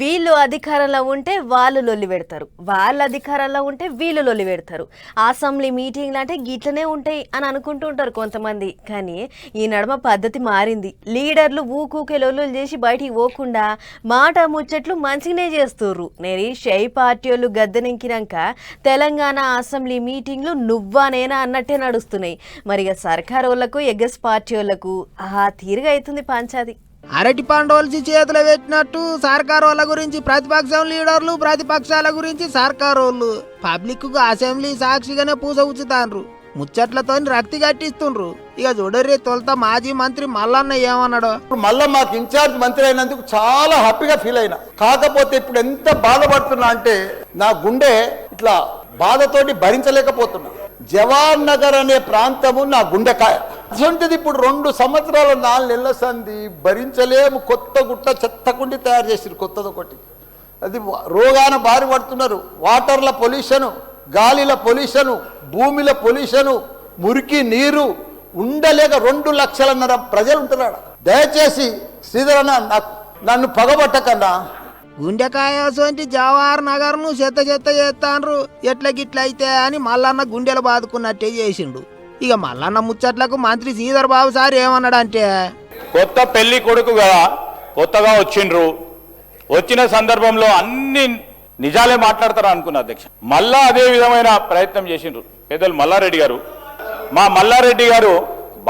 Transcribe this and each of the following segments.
వీళ్ళు అధికారంలో ఉంటే వాళ్ళు లొల్లి పెడతారు, వాళ్ళ అధికారంలో ఉంటే వీళ్ళు లొల్లి పెడతారు. అసెంబ్లీ మీటింగ్లు అంటే గిట్లనే ఉంటాయి అని అనుకుంటుంటారు కొంతమంది. కానీ ఈ నడుమ పద్ధతి మారింది. లీడర్లు ఊకూకే లొల్లులు చేసి బయటికి పోకుండా మాట ముచ్చట్లు మంచిగానే చేస్తుర్రు. నేను షై పార్టీ వాళ్ళు గద్దెనెక్కినాక తెలంగాణ అసెంబ్లీ మీటింగ్లు నువ్వా నేనా అన్నట్టే నడుస్తున్నాయి. మరిగా సర్కార్ వాళ్ళకు ఎగ్గస్ పార్టీ వాళ్ళకు తీరుగా అవుతుంది పంచాది. అరటి పండోల్చి చేతులు పెట్టినట్టు సర్కార్ వాళ్ళ గురించి ప్రతిపక్షం లీడర్లు, ప్రతిపక్షాల గురించి సర్కార్ వాళ్ళు పబ్లిక్ కు అసెంబ్లీ సాక్షిగానే పూస ఉచ్చుతాండ్రు, ముచ్చట్లతో రక్తి కట్టిస్తుండ్రు. ఇక చూడర్రి తొలుత మాజీ మంత్రి మల్లన్న ఏమన్నాడు. మళ్ళా మాకు ఇన్ఛార్జ్ మంత్రి అయినందుకు చాలా హ్యాపీగా ఫీల్ అయినా. కాకపోతే ఇప్పుడు ఎంత బాధపడుతున్నా అంటే నా గుండె ఇట్లా బాధతోటి భరించలేకపోతున్నా. జవాన్ నగర్ అనే ప్రాంతము నా గుండెకాయ. అటువంటిది ఇప్పుడు 2 సంవత్సరాల 4 నెలల సంది భరించలేము. కొత్త గుట్ట చెత్తకుండి తయారు చేసిరు కొత్తది ఒకటి. అది రోగాన బారి పడుతున్నారు. వాటర్ల పొల్యూషను, గాలిల పొల్యూషను, భూమిల పొల్యూషను, మురికి నీరు ఉండలేక 2 లక్షలన్నర ప్రజలు ఉంటున్నాడు. దయచేసి శ్రీధరన్న నన్ను పగబట్టకన్నా. గుండెకాయ సోంటి జవహర్ నగర్ ను చెత్త చేస్తాండ్రు, ఎట్ల గిట్ల అయితే అని మల్లన్న గుండెలు బాదుకున్నట్టే చేసిండు. ఇక మల్లన్న ముచ్చట్లకు మంత్రి శ్రీధర్ బాబు సార్ ఏమన్నాడంటే, కొత్త పెళ్లి కొడుకు కదా, కొత్తగా వచ్చిండ్రు, వచ్చిన సందర్భంలో అన్ని నిజాలే మాట్లాడతారు అనుకున్నా అధ్యక్ష. మళ్ళా అదే విధమైన ప్రయత్నం చేసిండ్రు పెద్దలు మల్లారెడ్డి గారు. మా మల్లారెడ్డి గారు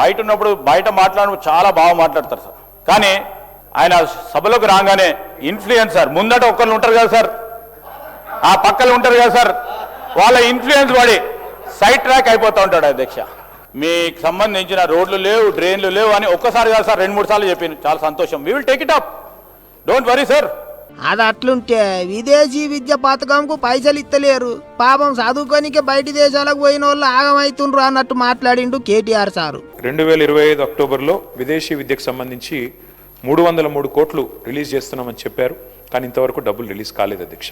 బయట ఉన్నప్పుడు బయట మాట్లాడు చాలా బాగా మాట్లాడతారు సార్. కానీ ఆయన సభలోకి రాగానే ఇన్ఫ్లుయెన్సర్ ముందట ఒక్కళ్ళు ఉంటారు కదా సార్, ఆ పక్కలు ఉంటారు కదా సార్, వాళ్ళ ఇన్ఫ్లుయెన్స్ పడి సైడ్ ట్రాక్ అయిపోతూ ఉంటాడు అధ్యక్ష. మీకు సంబంధించిన రోడ్లు లేవు, డ్రైన్లు లేవు అని ఒక్కసారి కాదు సార్ 2-3 సార్లు చెప్పింది. చాలా సంతోషం. We will take it up, don't worry sir. అది అట్లుంటే విదేశీ విద్య పథకంకు పైసలు ఇస్తలేరు, పాపం చదువుకోనికే బయటి దేశాలకు పోయిన వాళ్ళు ఆగమైతుండ్రు అన్నట్టు మాట్లాడిండు కేటీఆర్ సారు. 2025 అక్టోబర్లో విదేశీ విద్యకు సంబంధించి 303 కోట్లు రిలీజ్ చేస్తున్నామని చెప్పారు. కానీ ఇంతవరకు డబ్బులు రిలీజ్ కాలేదు అధ్యక్ష.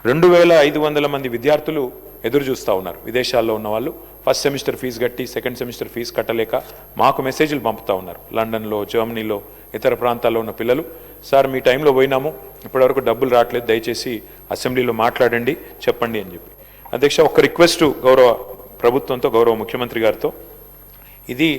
2500 మంది విద్యార్థులు ఎదురు చూస్తూ ఉన్నారు. విదేశాల్లో ఉన్న వాళ్ళు ఫస్ట్ సెమిస్టర్ ఫీజు కట్టి సెకండ్ సెమిస్టర్ ఫీజు కట్టలేక మాకు మెసేజ్లు పంపుతూ ఉన్నారు. లండన్లో, జర్మనీలో, ఇతర ప్రాంతాల్లో ఉన్న పిల్లలు, సార్ మీ టైంలో పోయినాము, ఇప్పటివరకు డబ్బులు రావట్లేదు, దయచేసి అసెంబ్లీలో మాట్లాడండి, చెప్పండి అని చెప్పి. అధ్యక్ష, ఒక రిక్వెస్ట్ గౌరవ ప్రభుత్వంతో, గౌరవ ముఖ్యమంత్రి గారితో, ఇది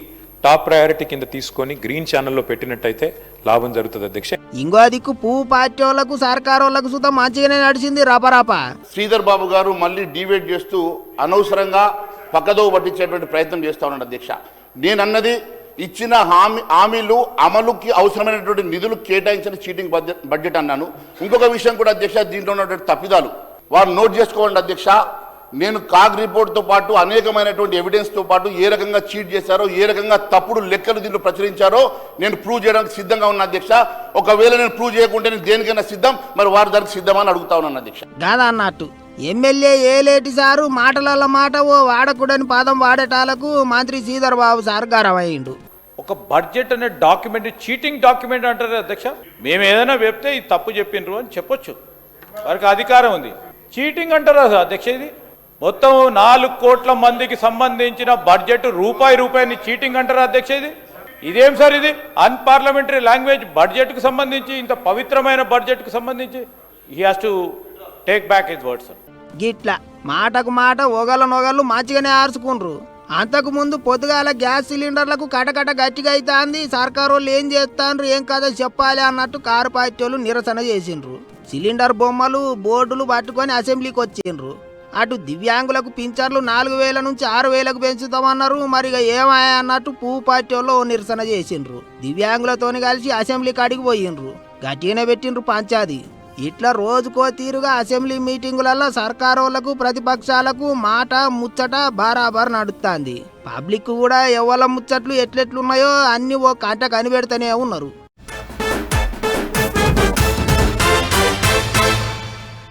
టాప్ ప్రయారిటీ కింద తీసుకొని గ్రీన్ ఛానల్లో పెట్టినట్టయితే లాభం జరుగుతుంది అధ్యక్ష. ఇంకో దిక్కు పువ్వు పార్టీ వాళ్ళకు సర్కార్ వాళ్ళకు సుతం మంచిగానే నడిచింది రాపరాపా. శ్రీధర్ బాబు గారు మళ్ళీ డిబేట్ చేస్తూ అనవసరంగా పక్కదో పట్టించేటువంటి ప్రయత్నం చేస్తూ ఉన్నాడు అధ్యక్ష. నేనన్నది ఇచ్చిన హామీలు అమలుకి అవసరమైనటువంటి నిధులు కేటాయించిన చీటింగ్ బడ్జెట్ అన్నాను. ఇంకొక విషయం కూడా అధ్యక్ష, దీంట్లో ఉన్నటువంటి తప్పిదాలు వారు నోట్ చేసుకోండి అధ్యక్ష. నేను కాగ్ రిపోర్ట్తో పాటు అనేకమైనటువంటి ఎవిడెన్స్తో పాటు ఏ రకంగా చీట్ చేశారో, ఏ రకంగా తప్పుడు లెక్కలు దీంట్లో ప్రచురించారో నేను ప్రూవ్ చేయడానికి సిద్ధంగా ఉన్నా అధ్యక్ష. ఒకవేళ నేను ప్రూవ్ చేయకుంటే నేను దేనికైనా సిద్ధం, మరి వారి దానికి సిద్ధమని అడుగుతా ఉన్నాను అధ్యక్ష. కాదా అన్నట్టు ఎమ్మెల్యే ఏలేటి సారు మాటల మాట ఓ వాడకూడని పదం వాడేటాలకు మంత్రి శ్రీధర్ బాబు సార్ గరవయ్యిండు. ఒక బడ్జెట్ అనే డాక్యుమెంట్ చీటింగ్ డాక్యుమెంట్ అంటారు అధ్యక్ష. మేము ఏదైనా చెప్తే ఇది తప్పు చెప్పిండ్రు అని చెప్పొచ్చు, వారికి అధికారం ఉంది. చీటింగ్ అంటారా అధ్యక్ష? ఇది మొత్తం 4 కోట్ల మందికి సంబంధించిన బడ్జెట్ రూపాయిని చీటింగ్ అంటారా అధ్యక్ష? ఇదేం సార్? ఇది అన్పార్లమెంటరీ లాంగ్వేజ్. బడ్జెట్కు సంబంధించి, ఇంత పవిత్రమైన బడ్జెట్కు సంబంధించి he has to take back his words. గిట్లా మాటకు మాట ఒగళ్ళు మంచిగానే ఆర్చుకుండ్రు. అంతకు ముందు పొద్దుగాల గ్యాస్ సిలిండర్లకు కటకట గట్టిగా అవుతాంది, సర్కారు వాళ్ళు ఏం చేస్తాండ్రు ఏం కదా చెప్పాలి అన్నట్టు కారు పార్టీ వాళ్ళు నిరసన చేసిండ్రు. సిలిండర్ బొమ్మలు బోర్డులు పట్టుకొని అసెంబ్లీకి వచ్చిండ్రు. అటు దివ్యాంగులకు పింఛన్లు 4000 నుంచి 6000కు పెంచుతామన్నారు. మరిగా ఏమాయా అన్నట్టు పువ్వు పార్టీ వాళ్ళు నిరసన చేసిండ్రు. దివ్యాంగులతోని కలిసి అసెంబ్లీ కాడికి పోయిండ్రు, గట్టిగానే పెట్టిండ్రు పంచాది. ఇట్లా రోజుకో తీరుగా అసెంబ్లీ మీటింగులలో సర్కారు వాళ్ళకు ప్రతిపక్షాలకు మాట ముచ్చట బరాబర్ నడుస్తుంది. పబ్లిక్ కూడా ఎవల ముచ్చట్లు ఎట్లెట్లున్నాయో అన్ని ఓ కంట కనిపెడుతూనే ఉన్నారు.